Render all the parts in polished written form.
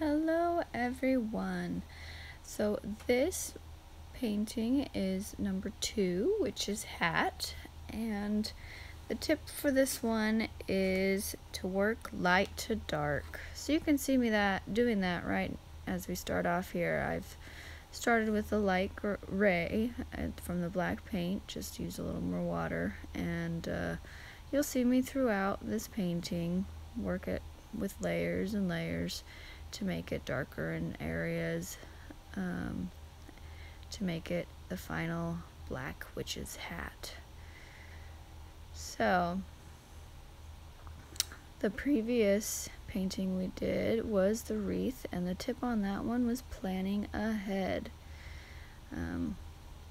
Hello everyone. So this painting is number 2, which is hat, and the tip for this one is to work light to dark. So you can see me doing that right as we start off here. I've started with the light gray from the black paint, just use a little more water, and you'll see me throughout this painting work it with layers and layers to make it darker in areas, to make it the final black witch's hat. So the previous painting we did was the wreath, and the tip on that one was planning ahead,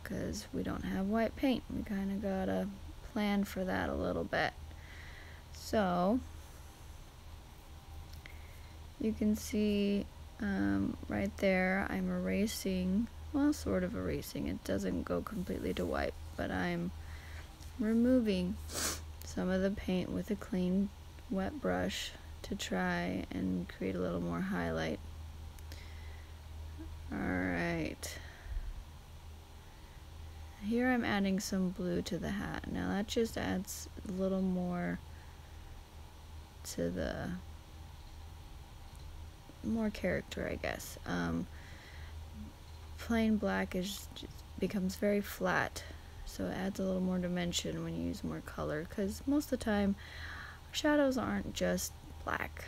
because we don't have white paint. We kind of gotta plan for that a little bit. So you can see right there I'm erasing, well, sort of erasing. It doesn't go completely to white, but I'm removing some of the paint with a clean wet brush to try and create a little more highlight. Alright, here I'm adding some blue to the hat. Now that just adds a little more to the character, I guess. Plain black becomes very flat, so it adds a little more dimension when you use more color, because most of the time shadows aren't just black.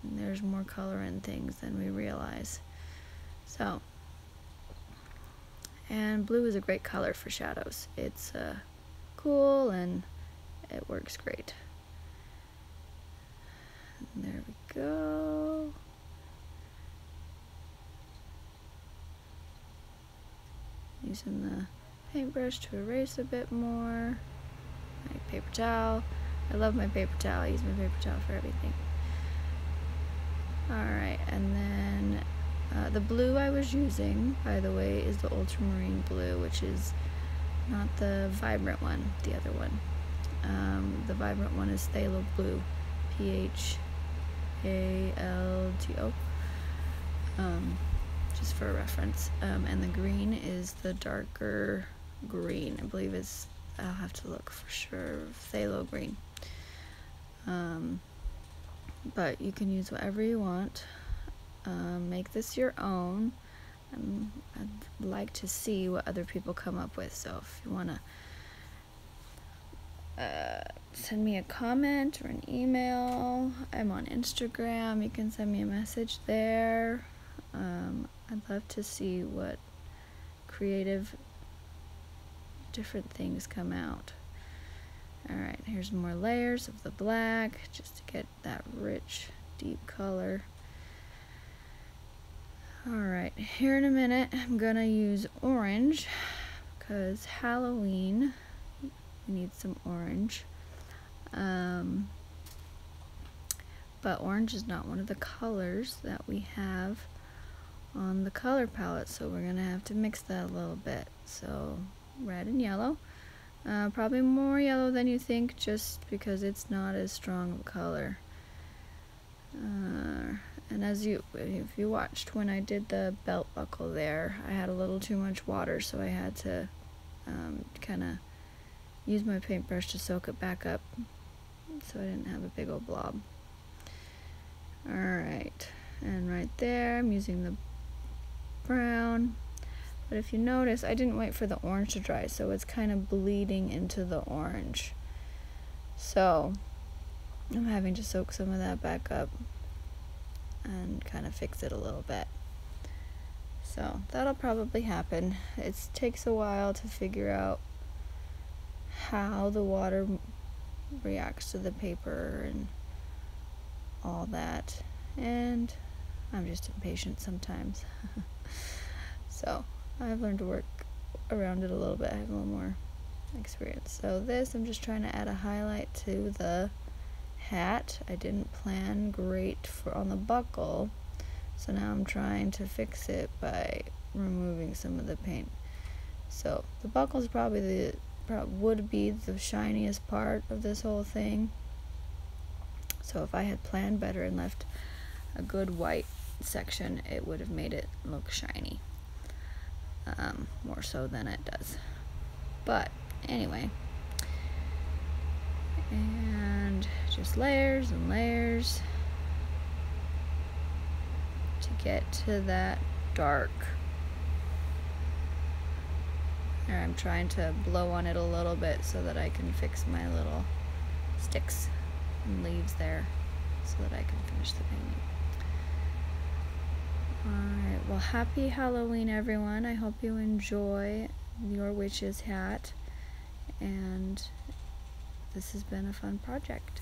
There's more color in things than we realize. So, and blue is a great color for shadows. It's cool and it works great. And there we go. Using the paintbrush to erase a bit more. My paper towel. I love my paper towel. I use my paper towel for everything. Alright, and then the blue I was using, by the way, is the ultramarine blue, which is not the vibrant one, the other one. The vibrant one is phthalo blue, P-H-A-L-T-O. Just for reference, and the green is the darker green. I believe it's, I'll have to look for sure, phthalo green. But you can use whatever you want. Make this your own. I'd like to see what other people come up with, so if you want to send me a comment or an email, I'm on Instagram, you can send me a message there. I'd love to see what creative different things come out. Alright, here's more layers of the black just to get that rich, deep color. Alright, here in a minute I'm gonna use orange because Halloween, we need some orange. But orange is not one of the colors that we have on the color palette, so we're gonna have to mix that a little bit. So red and yellow, probably more yellow than you think, just because it's not as strong of a color. And if you watched when I did the belt buckle there, I had a little too much water, so I had to kind of use my paintbrush to soak it back up so I didn't have a big old blob. Alright, and right there I'm using the brown, but if you notice I didn't wait for the orange to dry, so it's kind of bleeding into the orange, so I'm having to soak some of that back up and kind of fix it a little bit. So that'll probably happen. It takes a while to figure out how the water reacts to the paper and all that, and I'm just impatient sometimes. So I've learned to work around it a little bit. I have a little more experience. So this, I'm just trying to add a highlight to the hat. I didn't plan great on the buckle, so now I'm trying to fix it by removing some of the paint. So the buckle is probably would be the shiniest part of this whole thing. So if I had planned better and left a good white section, it would have made it look shiny, more so than it does. But anyway, and just layers and layers to get to that dark. There, I'm trying to blow on it a little bit so that I can fix my little sticks and leaves there so that I can finish the painting. Alright, well, happy Halloween, everyone. I hope you enjoy your witch's hat, and this has been a fun project.